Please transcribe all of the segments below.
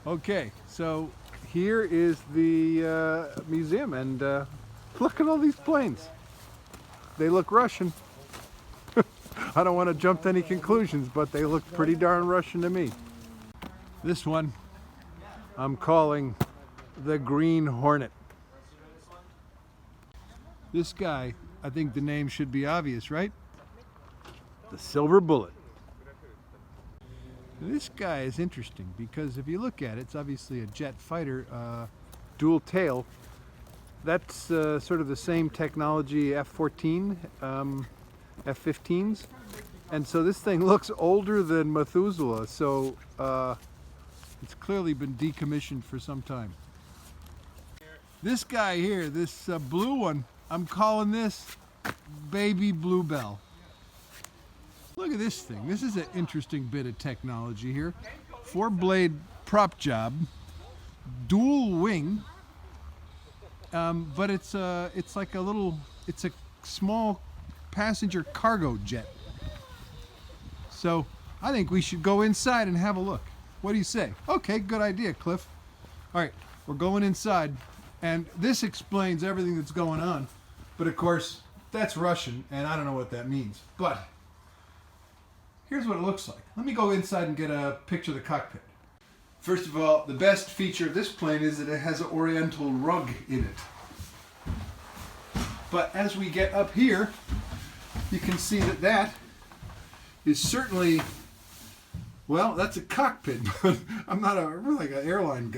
Okay, so here is the museum, and look at all these planes. They look Russian. I don't want to jump to any conclusions, but they look pretty darn Russian to me. This one I'm calling the Green Hornet. This guy, I think the name should be obvious, right? The Silver Bullet. This guy is interesting because if you look at it, it's obviously a jet fighter, dual tail. That's sort of the same technology F-14, F-15s. And so this thing looks older than Methuselah, so it's clearly been decommissioned for some time. This guy here, this blue one, I'm calling this Baby Bluebell. Look at this thing. This is an interesting bit of technology here. 4-blade prop job, dual wing, but it's like it's a small passenger cargo jet. So I think we should go inside and have a look. What do you say? Okay, good idea, Cliff. All right, we're going inside, and this explains everything that's going on. But of course, that's Russian, and I don't know what that means. But here's what it looks like. Let me go inside and get a picture of the cockpit. First of all, the best feature of this plane is that it has an oriental rug in it. But as we get up here, you can see that that is certainly, well, that's a cockpit, but I'm not like an airplane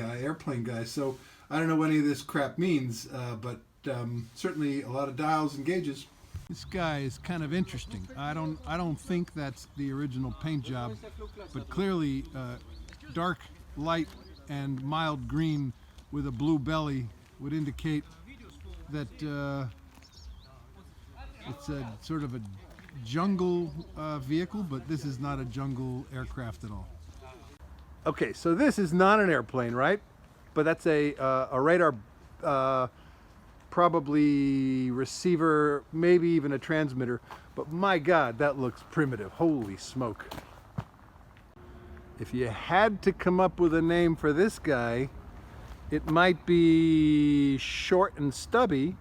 guy, so I don't know what any of this crap means, but certainly a lot of dials and gauges. This guy is kind of interesting. I don't think that's the original paint job, but clearly dark light and mild green with a blue belly would indicate that it's a sort of a jungle vehicle, but this is not a jungle aircraft at all. Okay, so this is not an airplane, right? But that's a radar, probably receiver, maybe even a transmitter. But my God, that looks primitive. Holy smoke. If you had to come up with a name for this guy, it might be Short and Stubby.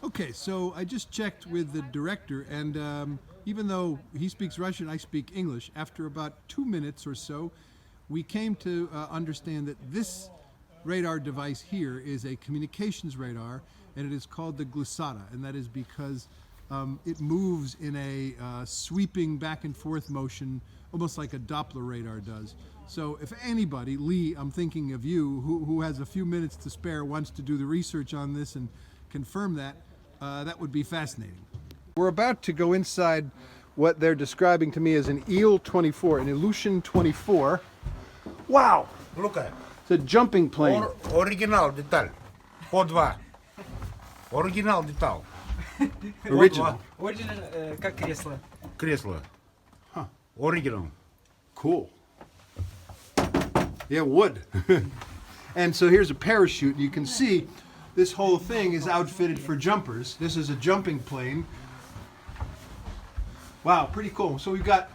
Okay, so I just checked with the director, and even though he speaks Russian, I speak English. After about 2 minutes or so, we came to understand that this radar device here is a communications radar, and it is called the Glissada, and that is because it moves in a sweeping back and forth motion, almost like a Doppler radar does. So if anybody, Lee, I'm thinking of you, who has a few minutes to spare, wants to do the research on this and confirm that, that would be fascinating. We're about to go inside what they're describing to me as an Il-24, an Ilyushin 24. Wow! Look at it. It's a jumping plane. Original деталь. По 2. Original деталь. Original. Original, как кресло. Кресло. Huh. Original. Cool. Yeah, wood. And so here's a parachute. You can see this whole thing is outfitted for jumpers. This is a jumping plane. Wow, pretty cool. So we've got...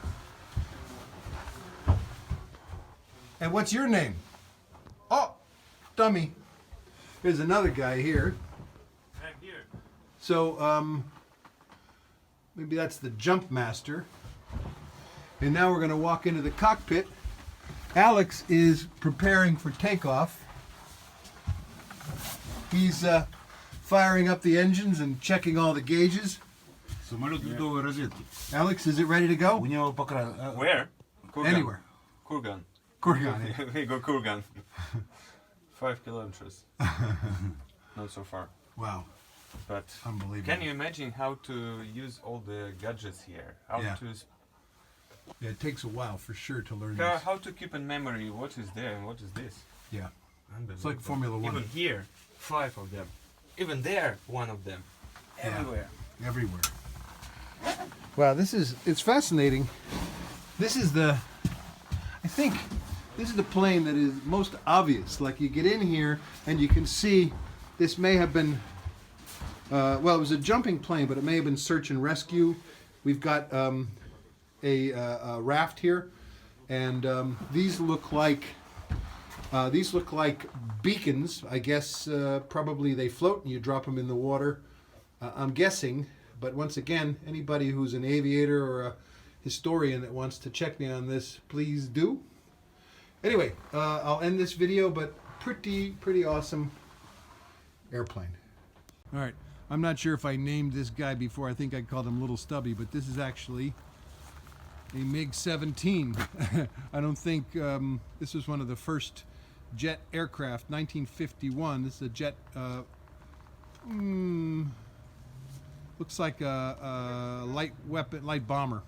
And what's your name? Oh, dummy. There's another guy here. I'm here. So maybe that's the jump master. And now we're going to walk into the cockpit. Alex is preparing for takeoff. He's firing up the engines and checking all the gauges. Самолет ледовой разведки. Alex, is it ready to go? У него Where? Kurgan. Anywhere. Kurgan. Kurgan. Yeah. We go Kurgan. 5 kilometers. Not so far. Wow. But Unbelievable. can you imagine how to use all the gadgets here? How Yeah. to Yeah, it takes a while for sure to learn this. how to keep in memory what is there and what is this? Yeah. It's like Formula One. Even here, 5 of them. Even there, 1 of them. Yeah. Everywhere. Everywhere. Wow, it's fascinating. This is I think this is the plane that is most obvious. Like you get in here and you can see this may have been, well, it was a jumping plane, but it may have been search and rescue. We've got a raft here. and these look like beacons. I guess probably they float and you drop them in the water. I'm guessing, but once again, anybody who's an aviator or a historian that wants to check me on this, please do. Anyway, I'll end this video, but pretty awesome airplane. All right, I'm not sure if I named this guy before. I think I called him Little Stubby, but this is actually a MiG-17. I don't think this was one of the first jet aircraft, 1951. This is a jet, looks like a light bomber.